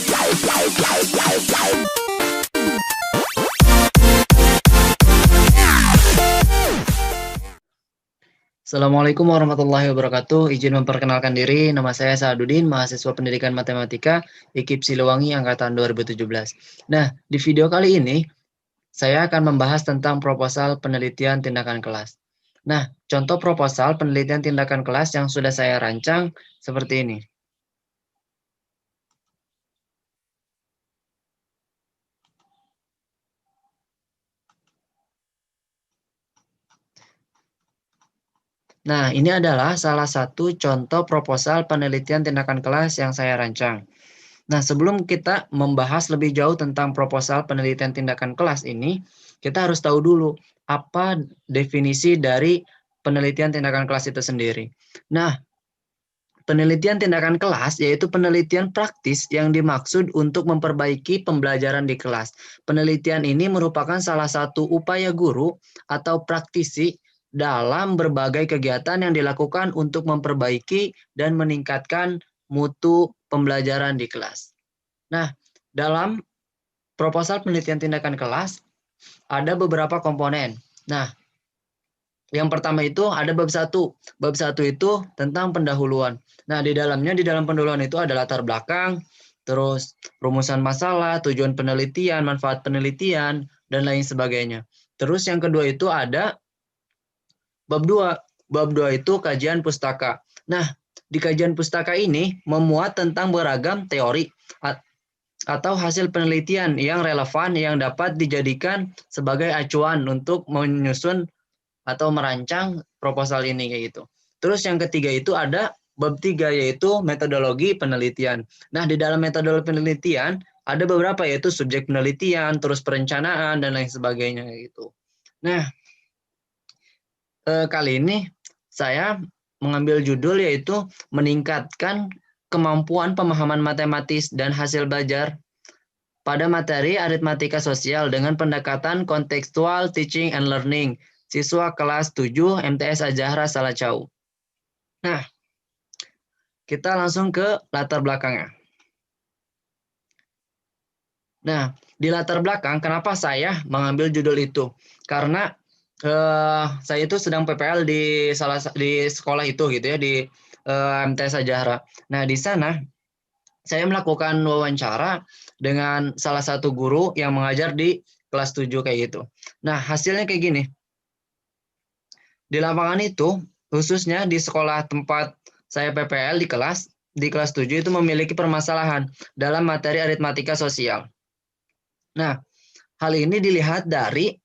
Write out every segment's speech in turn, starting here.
Assalamualaikum warahmatullahi wabarakatuh. Izin memperkenalkan diri, nama saya Sa'adudin, mahasiswa Pendidikan Matematika, IKIP Siliwangi Angkatan 2017. Nah, di video kali ini, saya akan membahas tentang proposal penelitian tindakan kelas. Nah, contoh proposal penelitian tindakan kelas yang sudah saya rancang seperti ini. Nah, ini adalah salah satu contoh proposal penelitian tindakan kelas yang saya rancang. Nah, sebelum kita membahas lebih jauh tentang proposal penelitian tindakan kelas ini, kita harus tahu dulu apa definisi dari penelitian tindakan kelas itu sendiri. Nah, penelitian tindakan kelas yaitu penelitian praktis yang dimaksud untuk memperbaiki pembelajaran di kelas. Penelitian ini merupakan salah satu upaya guru atau praktisi dalam berbagai kegiatan yang dilakukan untuk memperbaiki dan meningkatkan mutu pembelajaran di kelas. Nah, dalam proposal penelitian tindakan kelas ada beberapa komponen. Nah, yang pertama itu ada bab 1. Bab 1 itu tentang pendahuluan. Nah, di dalam pendahuluan itu ada latar belakang, terus rumusan masalah, tujuan penelitian, manfaat penelitian, dan lain sebagainya. Terus yang kedua itu ada bab 2. Bab 2 itu kajian pustaka. Nah, di kajian pustaka ini memuat tentang beragam teori atau hasil penelitian yang relevan yang dapat dijadikan sebagai acuan untuk menyusun atau merancang proposal ini kayak gitu. Terus yang ketiga itu ada bab 3 yaitu metodologi penelitian. Nah, di dalam metodologi penelitian ada beberapa yaitu subjek penelitian, terus perencanaan dan lain sebagainya gitu. Nah, kali ini saya mengambil judul yaitu meningkatkan kemampuan pemahaman matematis dan hasil belajar pada materi aritmatika sosial dengan pendekatan kontekstual teaching and learning, siswa kelas 7 MTS Azahra Salacau. Nah, kita langsung ke latar belakangnya. Nah, di latar belakang, kenapa saya mengambil judul itu? Karena saya itu sedang PPL di sekolah itu gitu ya, di MTS Azahra. Nah, di sana saya melakukan wawancara dengan salah satu guru yang mengajar di kelas 7 kayak gitu. Nah, hasilnya kayak gini. Di lapangan itu, khususnya di sekolah tempat saya PPL di kelas 7 itu memiliki permasalahan dalam materi aritmatika sosial. Nah, hal ini dilihat dari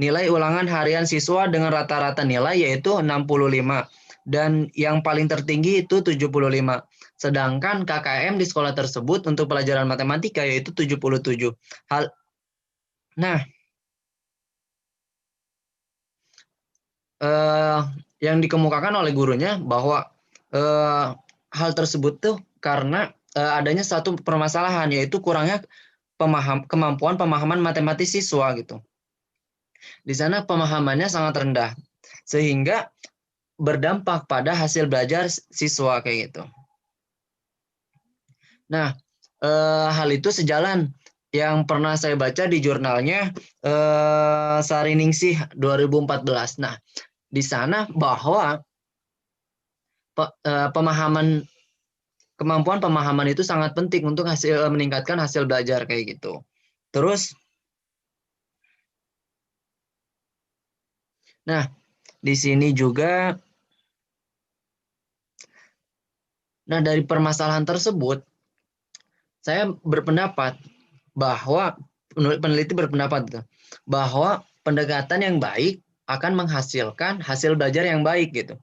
nilai ulangan harian siswa dengan rata-rata nilai yaitu 65 dan yang paling tertinggi itu 75. Sedangkan KKM di sekolah tersebut untuk pelajaran matematika yaitu 77. Nah, yang dikemukakan oleh gurunya bahwa hal tersebut tuh karena adanya satu permasalahan yaitu kurangnya kemampuan pemahaman matematis siswa gitu. Di sana pemahamannya sangat rendah sehingga berdampak pada hasil belajar siswa kayak gitu. Nah, hal itu sejalan yang pernah saya baca di jurnalnya Sariningsih 2014. Nah, di sana bahwa kemampuan pemahaman itu sangat penting untuk meningkatkan hasil belajar kayak gitu. Terus, nah di sini juga, nah dari permasalahan tersebut, saya berpendapat bahwa peneliti berpendapat gitu, bahwa pendekatan yang baik akan menghasilkan hasil belajar yang baik gitu.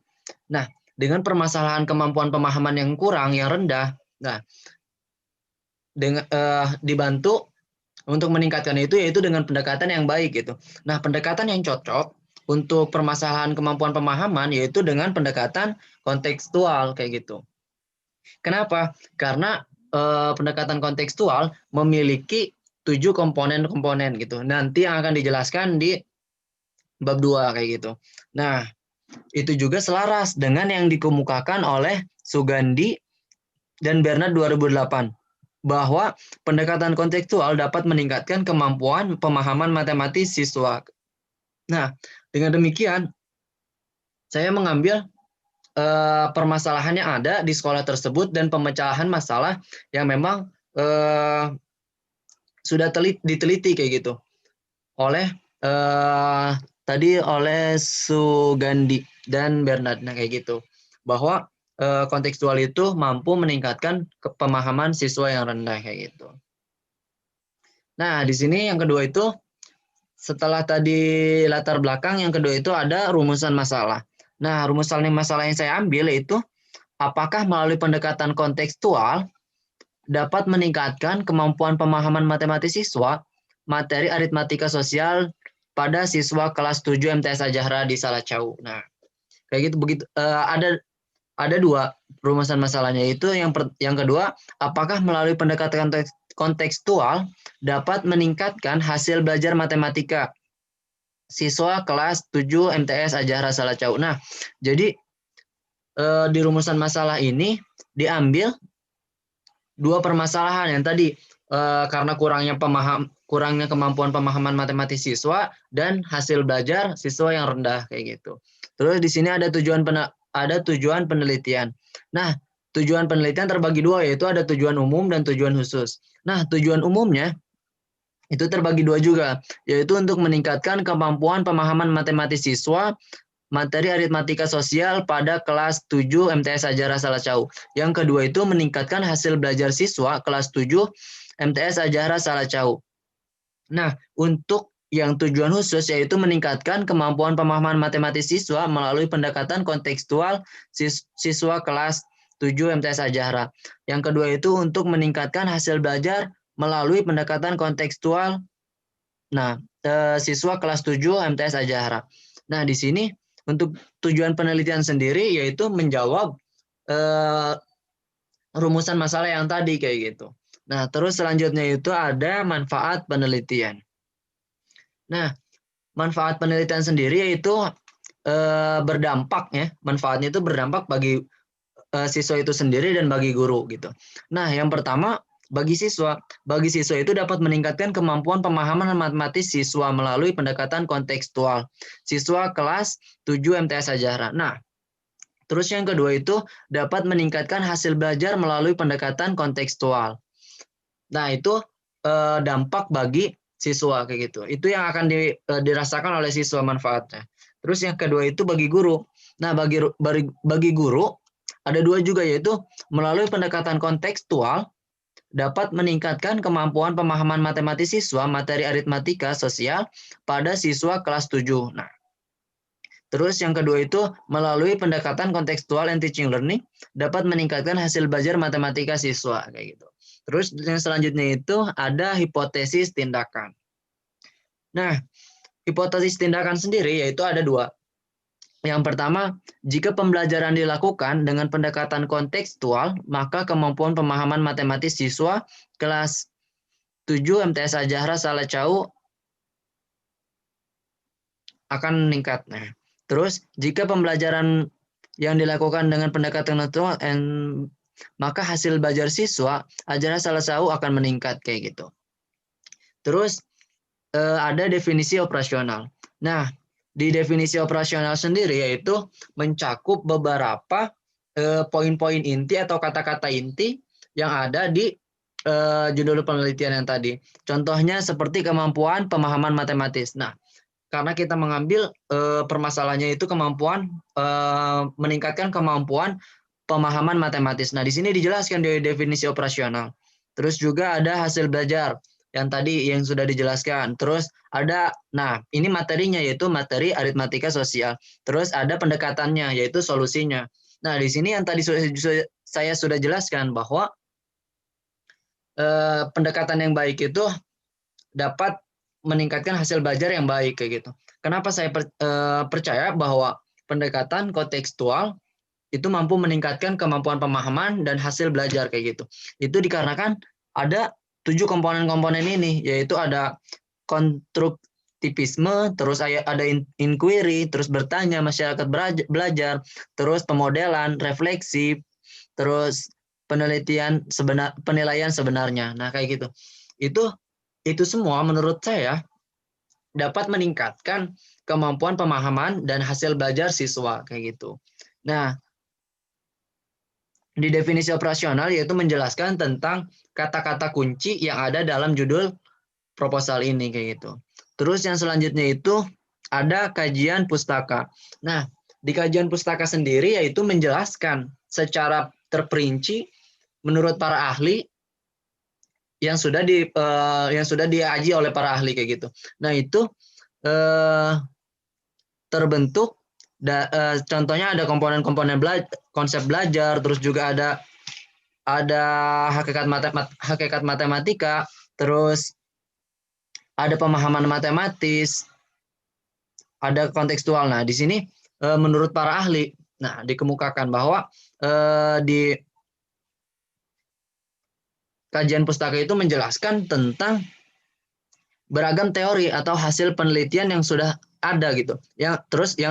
Nah, dengan permasalahan kemampuan pemahaman yang kurang, yang rendah, nah dengan dibantu untuk meningkatkan itu yaitu dengan pendekatan yang baik gitu. Nah, pendekatan yang cocok untuk permasalahan kemampuan pemahaman yaitu dengan pendekatan kontekstual kayak gitu. Kenapa? Karena pendekatan kontekstual memiliki 7 komponen-komponen gitu. Nanti yang akan dijelaskan di bab 2 kayak gitu. Nah, itu juga selaras dengan yang dikemukakan oleh Sugandi dan Bernard 2008. bahwa pendekatan kontekstual dapat meningkatkan kemampuan pemahaman matematis siswa. Nah, dengan demikian, saya mengambil permasalahan yang ada di sekolah tersebut dan pemecahan masalah yang memang sudah diteliti kayak gitu oleh tadi oleh Sugandi dan Bernard, nah kayak gitu, bahwa kontekstual itu mampu meningkatkan pemahaman siswa yang rendah kayak gitu. Nah, di sini yang kedua itu setelah tadi latar belakang, yang kedua itu ada rumusan masalah. Nah, rumusan masalah yang saya ambil itu apakah melalui pendekatan kontekstual dapat meningkatkan kemampuan pemahaman matematis siswa materi aritmatika sosial pada siswa kelas 7 MTS Ajahra di Salacau. Nah, kayak gitu begitu ada dua rumusan masalahnya, itu yang kedua, apakah melalui pendekatan kontekstual dapat meningkatkan hasil belajar matematika siswa kelas 7 MTS Ajahra Salacau. Nah, jadi di rumusan masalah ini diambil dua permasalahan yang tadi karena kurangnya kemampuan pemahaman matematis siswa dan hasil belajar siswa yang rendah kayak gitu. Terus di sini ada tujuan penelitian. Nah, tujuan penelitian terbagi dua, yaitu ada tujuan umum dan tujuan khusus. Nah, tujuan umumnya itu terbagi dua juga, yaitu untuk meningkatkan kemampuan pemahaman matematis siswa materi aritmatika sosial pada kelas 7 MTS Ajahra Salacau. Yang kedua itu meningkatkan hasil belajar siswa kelas 7 MTS Ajahra Salacau. Nah, untuk yang tujuan khusus yaitu meningkatkan kemampuan pemahaman matematis siswa melalui pendekatan kontekstual siswa kelas 7 MTS Ajahra. Yang kedua itu untuk meningkatkan hasil belajar melalui pendekatan kontekstual siswa kelas 7 MTS Ajahra. Nah, di sini untuk tujuan penelitian sendiri yaitu menjawab rumusan masalah yang tadi kayak gitu. Nah, terus selanjutnya itu ada manfaat penelitian. Nah, manfaat penelitian sendiri yaitu berdampak ya. Manfaatnya itu berdampak bagi siswa itu sendiri dan bagi guru gitu. Nah, yang pertama bagi siswa itu dapat meningkatkan kemampuan pemahaman matematis siswa melalui pendekatan kontekstual siswa kelas 7 MTS Ajahra. Nah, terus yang kedua itu dapat meningkatkan hasil belajar melalui pendekatan kontekstual. Nah, itu dampak bagi siswa kayak gitu. Itu yang akan dirasakan oleh siswa manfaatnya. Terus yang kedua itu bagi guru. Nah, bagi guru ada dua juga, yaitu melalui pendekatan kontekstual dapat meningkatkan kemampuan pemahaman matematis siswa materi aritmatika sosial pada siswa kelas 7. Nah, terus yang kedua itu melalui pendekatan kontekstual and teaching learning dapat meningkatkan hasil belajar matematika siswa kayak gitu. Terus yang selanjutnya itu ada hipotesis tindakan. Nah, hipotesis tindakan sendiri yaitu ada dua. Yang pertama, jika pembelajaran dilakukan dengan pendekatan kontekstual, maka kemampuan pemahaman matematis siswa kelas 7 MTS Ajahra Salacau akan meningkat. Nah, terus jika pembelajaran yang dilakukan dengan pendekatan kontekstual, maka hasil belajar siswa Ajahra Salacau akan meningkat kayak gitu. Terus ada definisi operasional. Nah, di definisi operasional sendiri yaitu mencakup beberapa poin-poin inti atau kata-kata inti yang ada di judul penelitian yang tadi. Contohnya seperti kemampuan pemahaman matematis. Nah, karena kita mengambil permasalahannya itu kemampuan meningkatkan kemampuan pemahaman matematis. Nah, di sini dijelaskan di definisi operasional. Terus juga ada hasil belajar yang tadi yang sudah dijelaskan. Terus ada, nah ini materinya yaitu materi aritmatika sosial. Terus ada pendekatannya yaitu solusinya. Nah, di sini yang tadi saya sudah jelaskan bahwa pendekatan yang baik itu dapat meningkatkan hasil belajar yang baik kayak gitu. Kenapa saya percaya bahwa pendekatan kontekstual itu mampu meningkatkan kemampuan pemahaman dan hasil belajar kayak gitu. Itu dikarenakan ada 7 komponen-komponen ini, yaitu ada konstruktivisme, terus ada inquiry, terus bertanya, masyarakat belajar, terus pemodelan, refleksi, terus penilaian sebenarnya. Nah, kayak gitu. Itu semua menurut saya dapat meningkatkan kemampuan pemahaman dan hasil belajar siswa kayak gitu. Nah, di definisi operasional yaitu menjelaskan tentang kata-kata kunci yang ada dalam judul proposal ini kayak gitu. Terus yang selanjutnya itu ada kajian pustaka. Nah, di kajian pustaka sendiri yaitu menjelaskan secara terperinci menurut para ahli yang sudah diaji oleh para ahli kayak gitu. Nah, itu terbentuk contohnya ada komponen-komponen konsep belajar, terus juga ada hakikat matematika, terus ada pemahaman matematis, ada kontekstual. Nah, di sini menurut para ahli, nah dikemukakan bahwa di kajian pustaka itu menjelaskan tentang beragam teori atau hasil penelitian yang sudah ada gitu, yang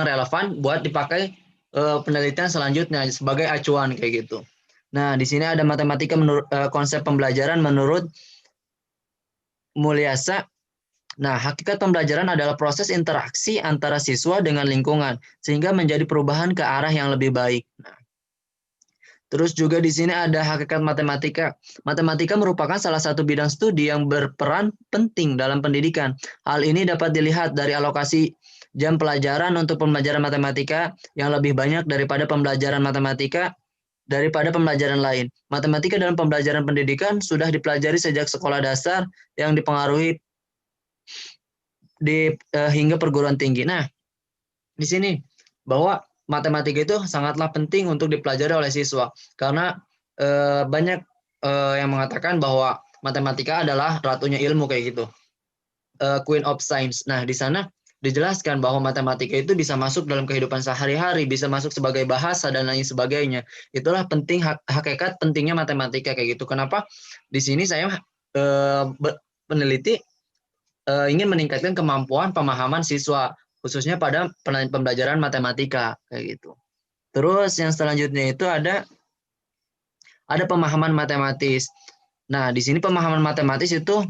relevan buat dipakai penelitian selanjutnya sebagai acuan kayak gitu. Nah, di sini ada matematika menurut konsep pembelajaran menurut Mulyasa. Nah, hakikat pembelajaran adalah proses interaksi antara siswa dengan lingkungan sehingga menjadi perubahan ke arah yang lebih baik. Nah, terus juga di sini ada hakikat matematika. Matematika merupakan salah satu bidang studi yang berperan penting dalam pendidikan. Hal ini dapat dilihat dari alokasi jam pelajaran untuk pembelajaran matematika yang lebih banyak daripada pembelajaran lain. Matematika dalam pembelajaran pendidikan sudah dipelajari sejak sekolah dasar yang dipengaruhi hingga perguruan tinggi. Nah, di sini bahwa matematika itu sangatlah penting untuk dipelajari oleh siswa karena banyak yang mengatakan bahwa matematika adalah ratunya ilmu kayak gitu, Queen of Science. Nah, di sana dijelaskan bahwa matematika itu bisa masuk dalam kehidupan sehari-hari, bisa masuk sebagai bahasa dan lain sebagainya. Itulah hakikat pentingnya matematika kayak gitu. Kenapa di sini saya peneliti ingin meningkatkan kemampuan pemahaman siswa khususnya pada pembelajaran matematika kayak gitu. Terus yang selanjutnya itu ada pemahaman matematis. Nah, di sini pemahaman matematis itu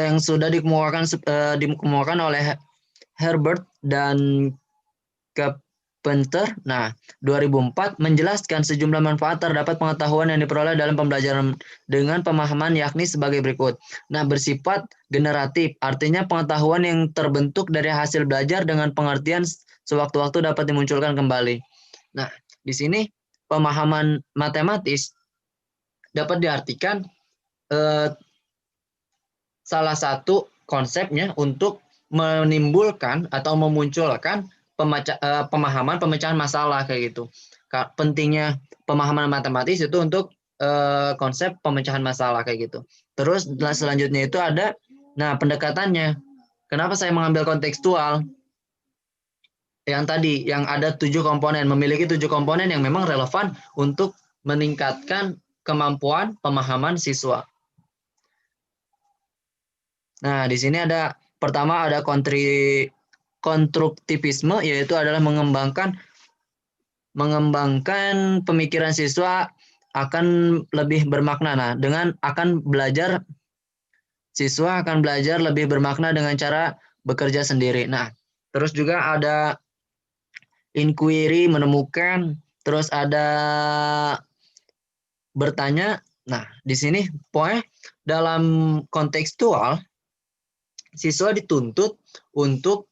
yang sudah dikemukakan oleh Herbert dan Carpenter. Nah, 2004 menjelaskan sejumlah manfaat terdapat pengetahuan yang diperoleh dalam pembelajaran dengan pemahaman yakni sebagai berikut. Nah, bersifat generatif, artinya pengetahuan yang terbentuk dari hasil belajar dengan pengertian sewaktu-waktu dapat dimunculkan kembali. Nah, di sini pemahaman matematis dapat diartikan salah satu konsepnya untuk menimbulkan atau memunculkan pemahaman pemecahan masalah kayak gitu. Pentingnya pemahaman matematis itu untuk konsep pemecahan masalah kayak gitu. Terus selanjutnya itu ada, nah pendekatannya. Kenapa saya mengambil kontekstual? Yang tadi, yang ada 7 komponen, memiliki 7 komponen yang memang relevan untuk meningkatkan kemampuan pemahaman siswa. Nah, di sini pertama ada konstruktivisme, yaitu adalah mengembangkan pemikiran siswa akan lebih bermakna. Nah, siswa akan belajar lebih bermakna dengan cara bekerja sendiri. Nah, terus juga ada inquiry, menemukan, terus ada bertanya. Nah, di sini pokoknya dalam kontekstual siswa dituntut untuk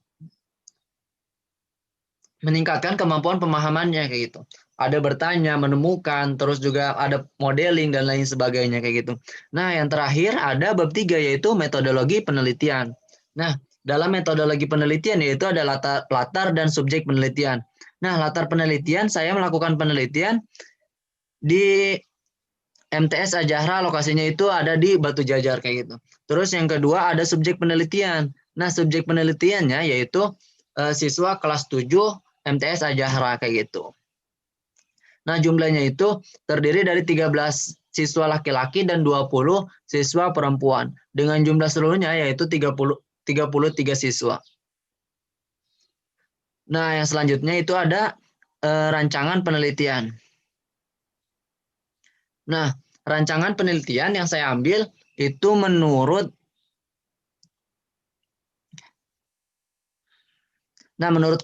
meningkatkan kemampuan pemahamannya kayak gitu. Ada bertanya, menemukan, terus juga ada modeling dan lain sebagainya kayak gitu. Nah, yang terakhir ada bab 3 yaitu metodologi penelitian. Nah, dalam metodologi penelitian yaitu ada latar dan subjek penelitian. Nah, latar penelitian saya melakukan penelitian di MTS Ajahra, lokasinya itu ada di Batu Jajar kayak gitu. Terus yang kedua ada subjek penelitian. Nah, subjek penelitiannya yaitu siswa kelas 7 MTS Ajahra kayak gitu. Nah, jumlahnya itu terdiri dari 13 siswa laki-laki dan 20 siswa perempuan. Dengan jumlah seluruhnya yaitu 33 siswa. Nah, yang selanjutnya itu ada rancangan penelitian. Nah, rancangan penelitian yang saya ambil itu menurut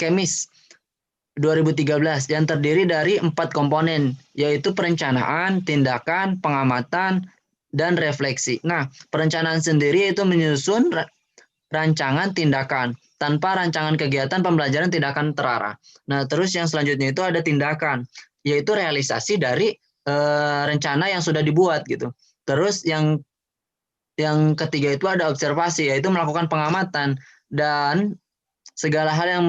Kemis 2013 yang terdiri dari 4 komponen, yaitu perencanaan, tindakan, pengamatan, dan refleksi. Nah, perencanaan sendiri itu menyusun rancangan tindakan. Tanpa rancangan kegiatan pembelajaran tidak akan terarah. Nah, terus yang selanjutnya itu ada tindakan, yaitu realisasi dari rencana yang sudah dibuat gitu. Terus yang ketiga itu ada observasi, yaitu melakukan pengamatan dan segala hal yang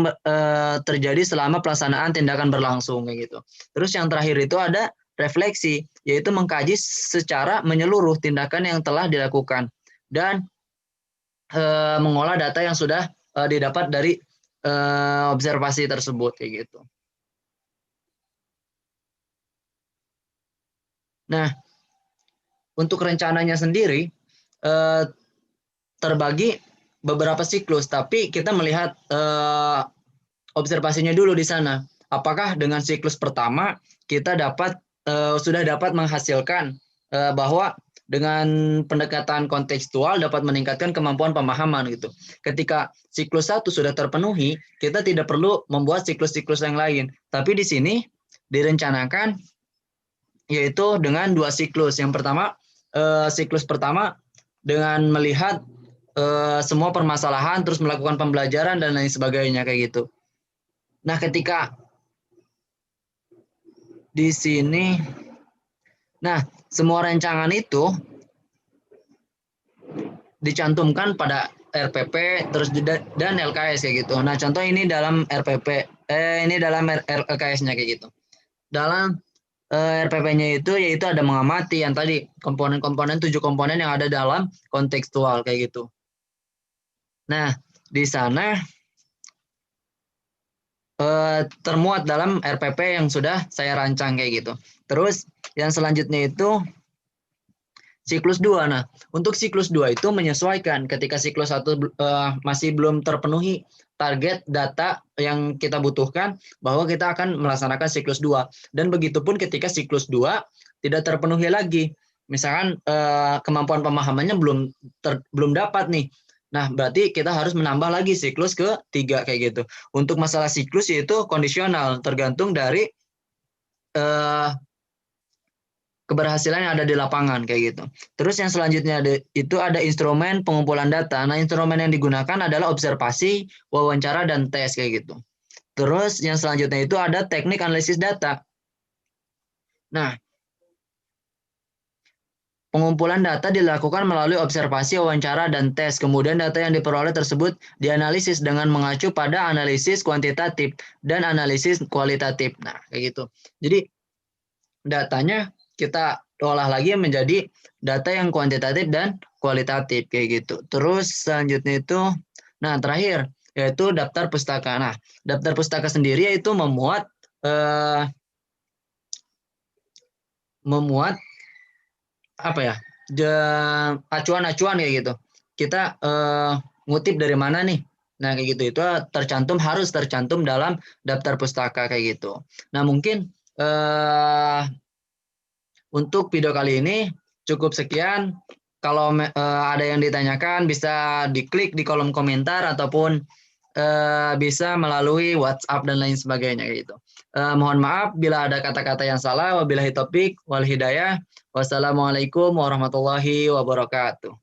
terjadi selama pelaksanaan tindakan berlangsung kayak gitu. Terus yang terakhir itu ada refleksi, yaitu mengkaji secara menyeluruh tindakan yang telah dilakukan dan mengolah data yang sudah didapat dari observasi tersebut kayak gitu. Nah, untuk rencananya sendiri terbagi beberapa siklus, tapi kita melihat observasinya dulu di sana. Apakah dengan siklus pertama kita sudah dapat menghasilkan bahwa dengan pendekatan kontekstual dapat meningkatkan kemampuan pemahaman gitu. Ketika siklus 1 sudah terpenuhi, kita tidak perlu membuat siklus-siklus yang lain. Tapi di sini direncanakan yaitu dengan 2 siklus. Yang pertama, siklus pertama dengan melihat semua permasalahan, terus melakukan pembelajaran dan lain sebagainya kayak gitu. Nah, ketika di sini, nah semua rancangan itu dicantumkan pada RPP terus dan LKS kayak gitu. Nah, contoh ini dalam RPP, ini dalam LKS-nya kayak gitu. Dalam RPP-nya itu yaitu ada mengamati yang tadi komponen-komponen 7 komponen yang ada dalam kontekstual kayak gitu. Nah, di sana termuat dalam RPP yang sudah saya rancang kayak gitu. Terus yang selanjutnya itu siklus 2. Nah, untuk siklus 2 itu menyesuaikan ketika siklus 1 masih belum terpenuhi target data yang kita butuhkan, bahwa kita akan melaksanakan siklus 2. Dan begitupun ketika siklus 2 tidak terpenuhi lagi. Misalkan kemampuan pemahamannya belum dapat nih. Nah, berarti kita harus menambah lagi siklus ke-3 kayak gitu. Untuk masalah siklus yaitu kondisional, tergantung dari keberhasilan yang ada di lapangan kayak gitu. Terus yang selanjutnya itu ada instrumen pengumpulan data. Nah, instrumen yang digunakan adalah observasi, wawancara, dan tes kayak gitu. Terus yang selanjutnya itu ada teknik analisis data. Nah, pengumpulan data dilakukan melalui observasi, wawancara, dan tes. Kemudian data yang diperoleh tersebut dianalisis dengan mengacu pada analisis kuantitatif dan analisis kualitatif. Nah, kayak gitu. Jadi datanya kita olah lagi menjadi data yang kuantitatif dan kualitatif kayak gitu. Terus selanjutnya itu, nah terakhir yaitu daftar pustaka. Nah, daftar pustaka sendiri yaitu memuat apa ya, acuan-acuan kayak gitu. Kita ngutip dari mana nih? Nah kayak gitu itu harus tercantum dalam daftar pustaka kayak gitu. Nah mungkin untuk video kali ini cukup sekian. Kalau ada yang ditanyakan bisa diklik di kolom komentar ataupun bisa melalui WhatsApp dan lain sebagainya gitu. Mohon maaf bila ada kata-kata yang salah. Wabillahi taufik wal hidayah. Wassalamualaikum warahmatullahi wabarakatuh.